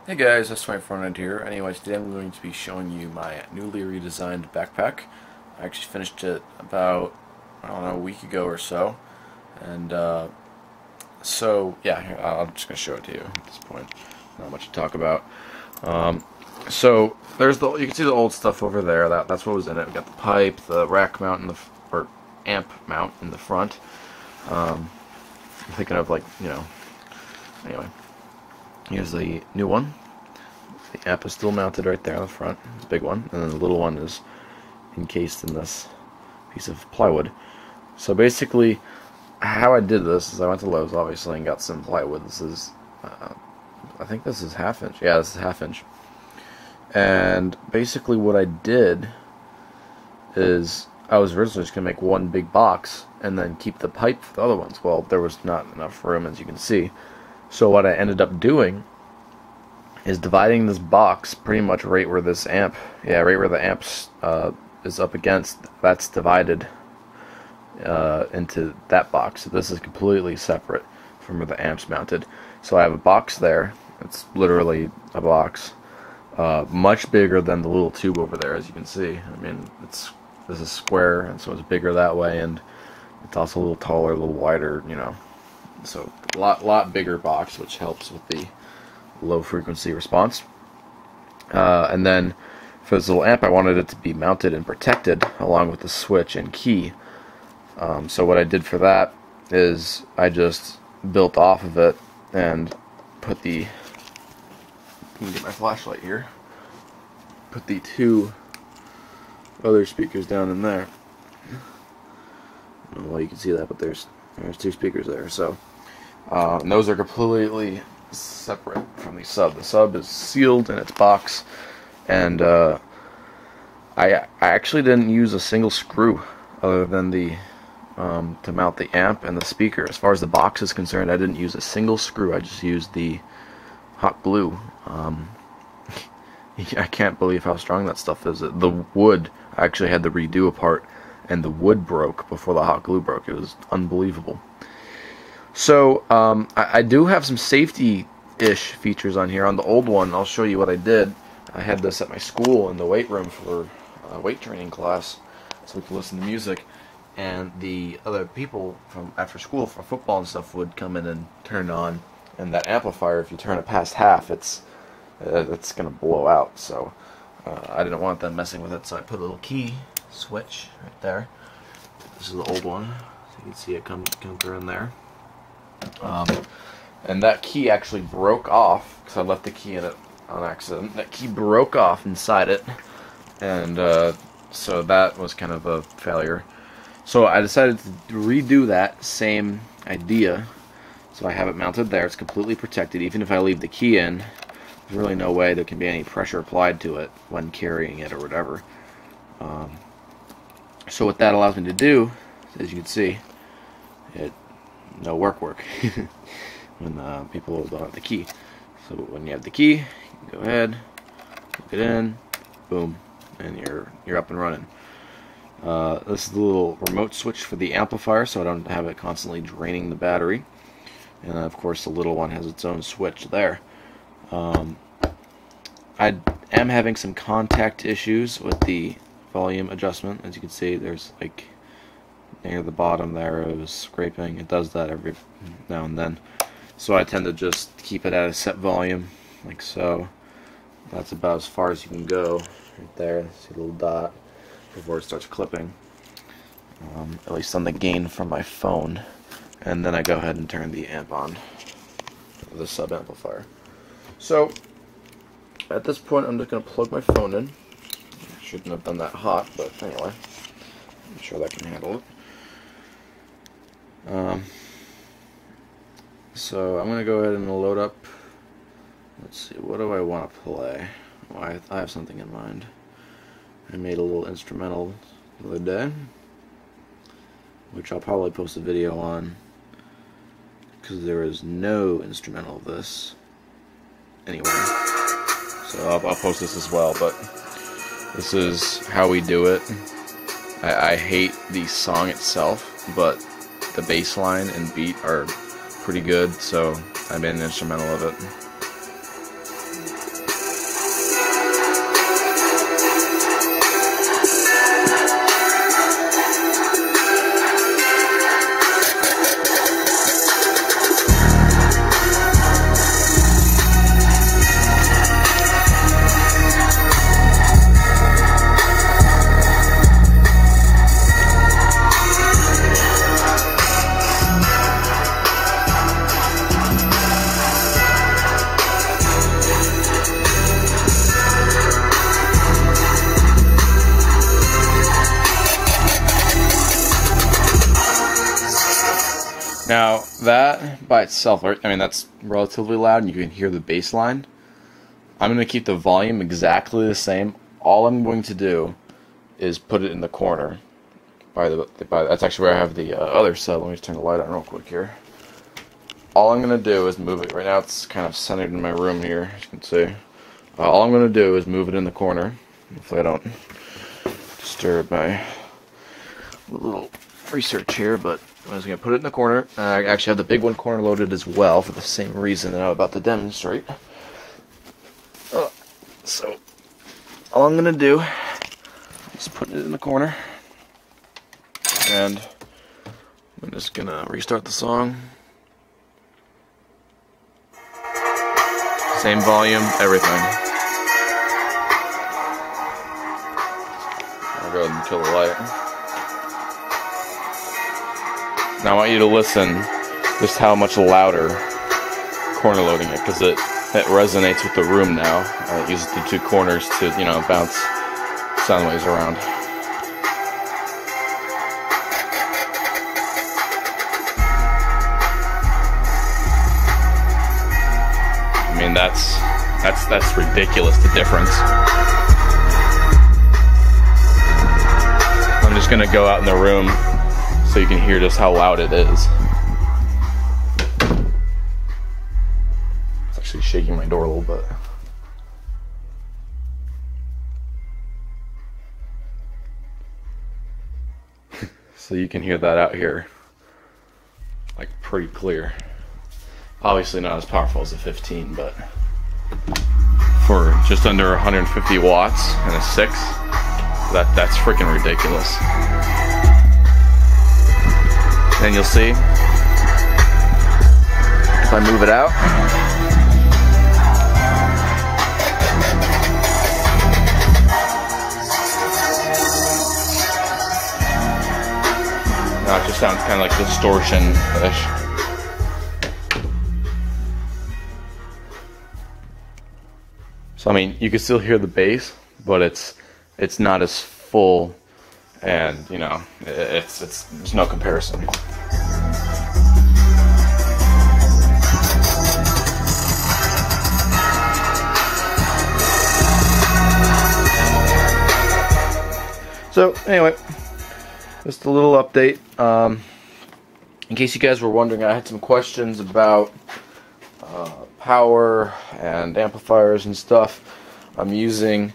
Hey guys, that's my front end here. Anyways, today I'm going to be showing you my newly redesigned backpack. I actually finished it about, I don't know, a week ago or so. And so, yeah, here, I'm just going to show it to you at this point. Not much to talk about. So, there's you can see the old stuff over there. That's what was in it. We got the pipe, the rack mount, or amp mount in the front. I'm thinking of anyway. Here's the new one. The amp is still mounted right there on the front. It's a big one. And then the little one is encased in this piece of plywood. So basically, how I did this is I went to Lowe's, obviously, and got some plywood. This is, I think this is ½ inch. Yeah, this is ½ inch. And basically what I did is I was originally just going to make one big box and then keep the pipe for the other ones. Well, there was not enough room, as you can see. So what I ended up doing is dividing this box pretty much right where this amp, right where the amps is up against, that's divided into that box. So this is completely separate from where the amp's mounted. So I have a box there. It's literally a box, much bigger than the little tube over there, as you can see. I mean, this is square, and so it's bigger that way, and it's also a little taller, a little wider, you know. So a lot bigger box, which helps with the low frequency response. And then for this little amp, I wanted it to be mounted and protected along with the switch and key. So what I did for that is I just built off of it and put the, let me get my flashlight here, put the two other speakers down in there. I don't know why you can see that, but there's two speakers there. So and those are completely separate from the sub. The sub is sealed in its box, and I actually didn't use a single screw other than the to mount the amp and the speaker. As far as the box is concerned, I didn't use a single screw. I just used the hot glue. I can't believe how strong that stuff is. The wood, I actually had to redo a part, and the wood broke before the hot glue broke. It was unbelievable. So I do have some safety-ish features on here. On the old one, I'll show you what I did. I had this at my school in the weight room for weight training class, so we could listen to music. And the other people from after school for football and stuff would come in and turn on. And that amplifier, if you turn it past half, it's gonna blow out. So I didn't want them messing with it, so I put a little key switch right there. This is the old one, so you can see it come through in there. And that key actually broke off because I left the key in it on accident. That key broke off inside it, and so that was kind of a failure. So I decided to redo that same idea. So I have it mounted there. It's completely protected. Even if I leave the key in, there's really no way there can be any pressure applied to it when carrying it or whatever. So what that allows me to do, as you can see, no work when people don't have the key. So when you have the key, you can go ahead, plug it in, boom, and you're up and running. This is the little remote switch for the amplifier, so I don't have it constantly draining the battery. And of course, the little one has its own switch there. I am having some contact issues with the volume adjustment. As you can see, there's like near the bottom there, it was scraping. It does that every now and then. So I tend to just keep it at a set volume, like so. That's about as far as you can go. Right there, see the little dot before it starts clipping. At least on the gain from my phone. And then I go ahead and turn the amp on, the sub amplifier. So at this point, I'm just going to plug my phone in. Shouldn't have done that hot, but anyway, I'm sure that can handle it. So I'm going to go ahead and load up. Let's see, what do I want to play? Well, I have something in mind. I made a little instrumental the other day, which I'll probably post a video on, because there is no instrumental of this anywhere. So I'll post this as well, but this is how we do it. I hate the song itself, but the bass line and beat are pretty good, so I made an instrumental of it. that by itself, I mean, that's relatively loud and you can hear the bass line. I'm going to keep the volume exactly the same. All I'm going to do is put it in the corner. That's actually where I have the other sub. Let me just turn the light on real quick here. All I'm going to do is move it. Right now it's kind of centered in my room here, as you can see. All I'm going to do is move it in the corner. Hopefully I don't disturb my little research here, but I was going to put it in the corner. I actually have the big one corner loaded as well for the same reason that I'm about to demonstrate. So, all I'm going to do is put it in the corner, and I'm just going to restart the song. Same volume, everything. I'll go ahead and kill the light. Now I want you to listen just how much louder corner loading it, because it resonates with the room now. It uses the two corners to, you know, bounce sound waves around. I mean, that's ridiculous, the difference. I'm just gonna go out in the room so you can hear just how loud it is. It's actually shaking my door a little bit. So you can hear that out here, like, pretty clear. Obviously not as powerful as a 15, but for just under 150 watts and a 6, that's freaking ridiculous. Then you'll see, if I move it out, now it just sounds kind of like distortion-ish. So I mean, you can still hear the bass, but it's not as full, and you know, there's no comparison. So anyway, just a little update. In case you guys were wondering, I had some questions about power and amplifiers and stuff. I'm using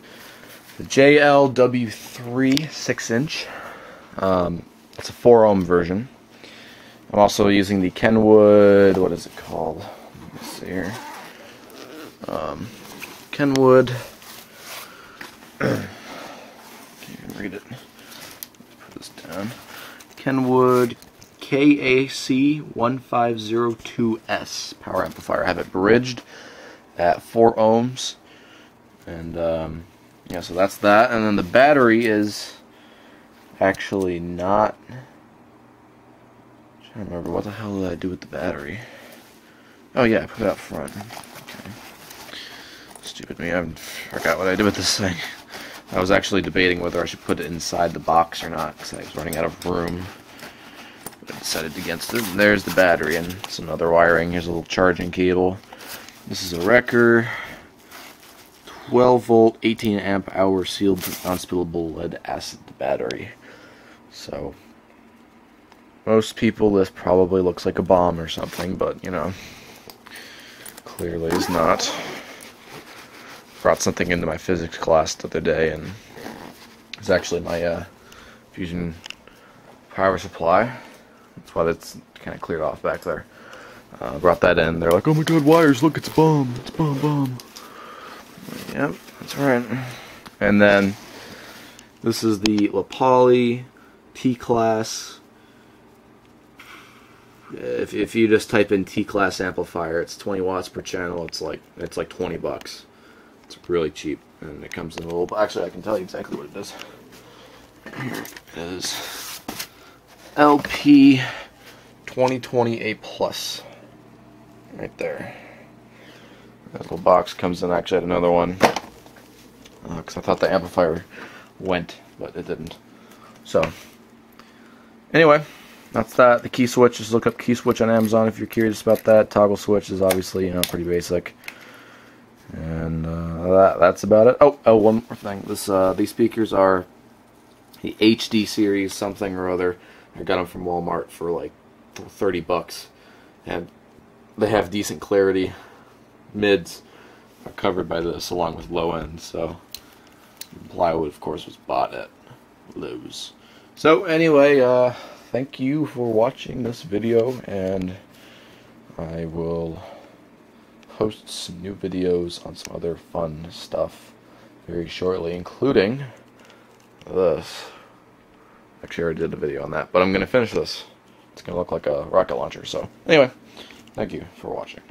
the JLW3 6-inch. It's a 4 ohm version. I'm also using the Kenwood, what is it called? Let me see here. Kenwood, can't even read it. Let's put this down. Kenwood KAC1502S power amplifier. I have it bridged at 4 ohms, and yeah, so that's that. And then the battery is actually not, I'm trying to remember what the hell did I do with the battery. Oh yeah, I put it up front. Okay. Stupid me, I forgot what I did with this thing. I was actually debating whether I should put it inside the box or not, because I was running out of room. I decided against it. And there's the battery and some other wiring. Here's a little charging cable. This is a wrecker, 12 volt, 18 amp hour sealed non-spillable lead acid battery. So most people, this probably looks like a bomb or something, but you know, clearly is not. Brought something into my physics class the other day, and it's actually my fusion power supply. That's why that's kind of cleared off back there. Brought that in. They're like, "Oh my God, wires! Look, it's a bomb! It's a bomb!" Yep, that's right. And then this is the La Poly T-Class. If you just type in T-Class amplifier, it's 20 watts per channel. It's like $20. It's really cheap, and it comes in a little. Actually, I can tell you exactly what it is. Here it is. LP 2020A Plus, right there. That little box comes in. Actually, I had another one because I thought the amplifier went, but it didn't. So, anyway, that's that. The key switch, just look up key switch on Amazon if you're curious about that. Toggle switch is obviously, you know, pretty basic. And that's about it. Oh, one more thing. These speakers are the HD series something or other. I got them from Walmart for like $30, and they have decent clarity. Mids are covered by this along with low ends. So plywood, of course, was bought at Lowe's. So anyway, thank you for watching this video, and I will post some new videos on some other fun stuff very shortly, including this. Actually, I already did a video on that, but I'm going to finish this. It's going to look like a rocket launcher. So anyway, thank you for watching.